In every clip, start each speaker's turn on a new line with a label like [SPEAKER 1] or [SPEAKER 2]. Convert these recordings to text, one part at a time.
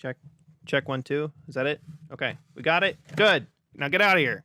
[SPEAKER 1] Check. Check 1, 2. Is that it? Okay. We got it. Good. Now get out of here.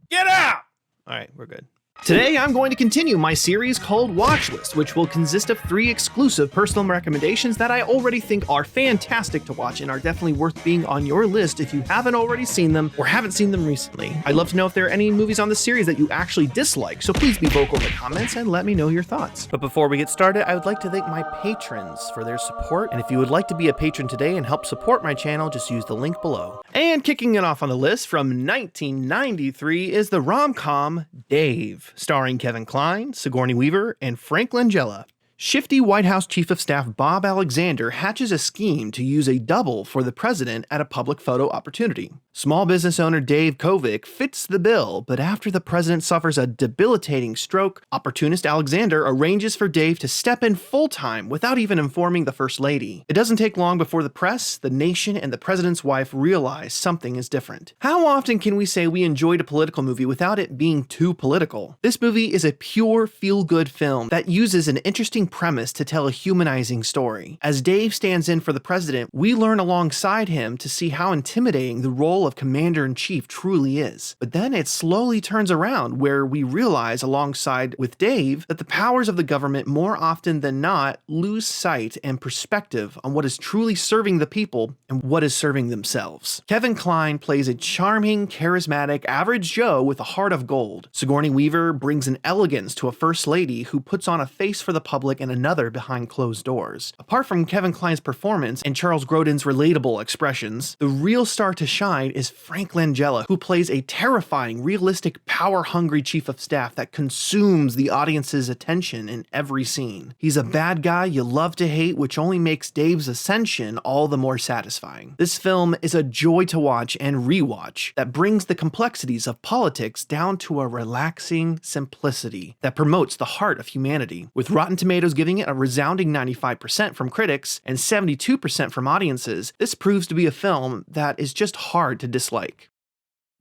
[SPEAKER 1] Get out! All right, we're good. Today, I'm going to continue my series called Watchlist, which will consist of 3 exclusive personal recommendations that I already think are fantastic to watch and are definitely worth being on your list if you haven't already seen them or haven't seen them recently. I'd love to know if there are any movies on the series that you actually dislike, so please be vocal in the comments and let me know your thoughts. But before we get started, I would like to thank my patrons for their support, and if you would like to be a patron today and help support my channel, just use the link below. And kicking it off on the list from 1993 is the rom-com Dave, starring Kevin Kline, Sigourney Weaver, and Frank Langella. Shifty White House Chief of Staff Bob Alexander hatches a scheme to use a double for the president at a public photo opportunity. Small business owner Dave Kovic fits the bill, but after the president suffers a debilitating stroke, opportunist Alexander arranges for Dave to step in full-time without even informing the First Lady. It doesn't take long before the press, the nation, and the president's wife realize something is different. How often can we say we enjoyed a political movie without it being too political? This movie is a pure feel-good film that uses an interesting premise to tell a humanizing story. As Dave stands in for the president, we learn alongside him to see how intimidating the role of commander-in-chief truly is. But then it slowly turns around where we realize alongside with Dave that the powers of the government more often than not lose sight and perspective on what is truly serving the people and what is serving themselves. Kevin Kline plays a charming, charismatic, average Joe with a heart of gold. Sigourney Weaver brings an elegance to a first lady who puts on a face for the public and another behind closed doors. Apart from Kevin Kline's performance and Charles Grodin's relatable expressions, the real star to shine is Frank Langella, who plays a terrifying, realistic, power-hungry chief of staff that consumes the audience's attention in every scene. He's a bad guy you love to hate, which only makes Dave's ascension all the more satisfying. This film is a joy to watch and rewatch that brings the complexities of politics down to a relaxing simplicity that promotes the heart of humanity. With Rotten Tomatoes giving it a resounding 95% from critics and 72% from audiences, this proves to be a film that is just hard to dislike.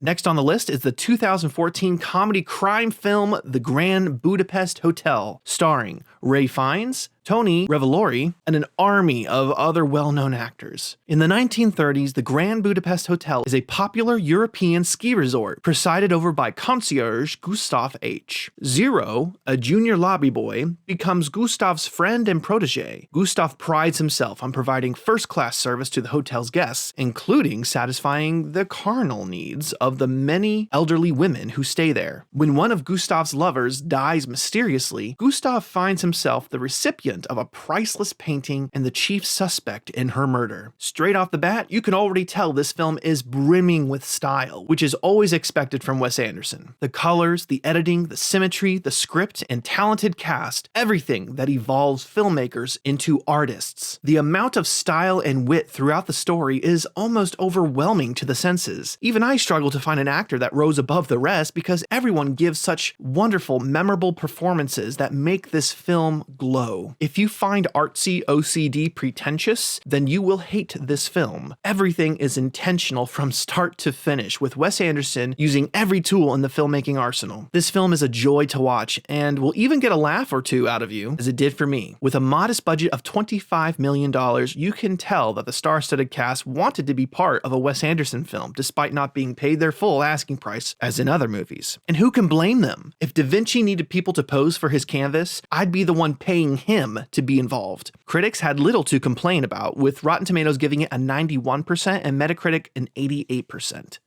[SPEAKER 1] Next on the list is the 2014 comedy crime film The Grand Budapest Hotel, starring Ray Fiennes, Tony Revolori, and an army of other well-known actors. In the 1930s, the Grand Budapest Hotel is a popular European ski resort presided over by concierge Gustav H. Zero, a junior lobby boy, becomes Gustav's friend and protege. Gustav prides himself on providing first-class service to the hotel's guests, including satisfying the carnal needs of the many elderly women who stay there. When one of Gustav's lovers dies mysteriously, Gustav finds himself the recipient of a priceless painting and the chief suspect in her murder. Straight off the bat, you can already tell this film is brimming with style, which is always expected from Wes Anderson. The colors, the editing, the symmetry, the script, and talented cast, everything that evolves filmmakers into artists. The amount of style and wit throughout the story is almost overwhelming to the senses. Even I struggle to find an actor that rose above the rest because everyone gives such wonderful, memorable performances that make this film glow. If you find artsy OCD pretentious, then you will hate this film. Everything is intentional from start to finish, with Wes Anderson using every tool in the filmmaking arsenal. This film is a joy to watch, and will even get a laugh or two out of you, as it did for me. With a modest budget of $25 million, you can tell that the star-studded cast wanted to be part of a Wes Anderson film, despite not being paid their full asking price, as in other movies. And who can blame them? If Da Vinci needed people to pose for his canvas, I'd be the one paying him to be involved. Critics had little to complain about, with Rotten Tomatoes giving it a 91% and Metacritic an 88%.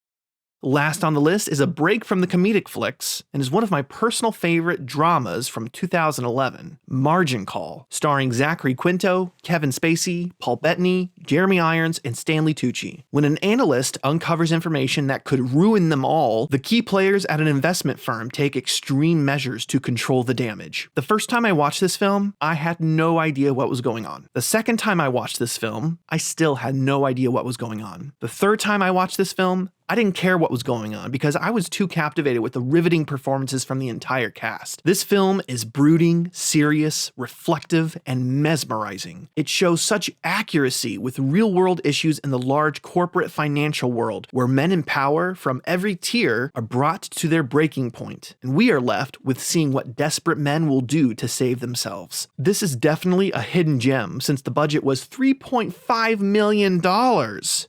[SPEAKER 1] Last on the list is a break from the comedic flicks and is one of my personal favorite dramas from 2011, Margin Call, starring Zachary Quinto, Kevin Spacey, Paul Bettany, Jeremy Irons, and Stanley Tucci. When an analyst uncovers information that could ruin them all, the key players at an investment firm take extreme measures to control the damage. The first time I watched this film, I had no idea what was going on. The second time I watched this film, I still had no idea what was going on. The third time I watched this film, I didn't care what was going on because I was too captivated with the riveting performances from the entire cast. This film is brooding, serious, reflective, and mesmerizing. It shows such accuracy with real-world issues in the large corporate financial world, where men in power from every tier are brought to their breaking point, and we are left with seeing what desperate men will do to save themselves. This is definitely a hidden gem, since the budget was $3.5 million.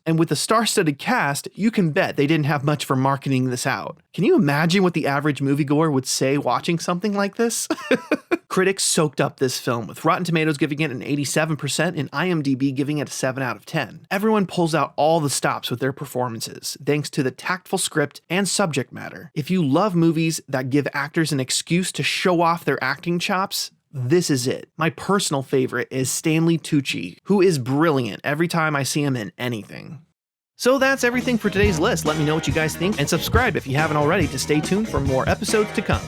[SPEAKER 1] And with a star-studded cast, you can bet they didn't have much for marketing this out. Can you imagine what the average moviegoer would say watching something like this? Critics soaked up this film, with Rotten Tomatoes giving it an 87% and IMDb giving it a 7 out of 10. Everyone pulls out all the stops with their performances, thanks to the tactful script and subject matter. If you love movies that give actors an excuse to show off their acting chops, this is it. My personal favorite is Stanley Tucci, who is brilliant every time I see him in anything. So that's everything for today's list. Let me know what you guys think and subscribe if you haven't already to stay tuned for more episodes to come.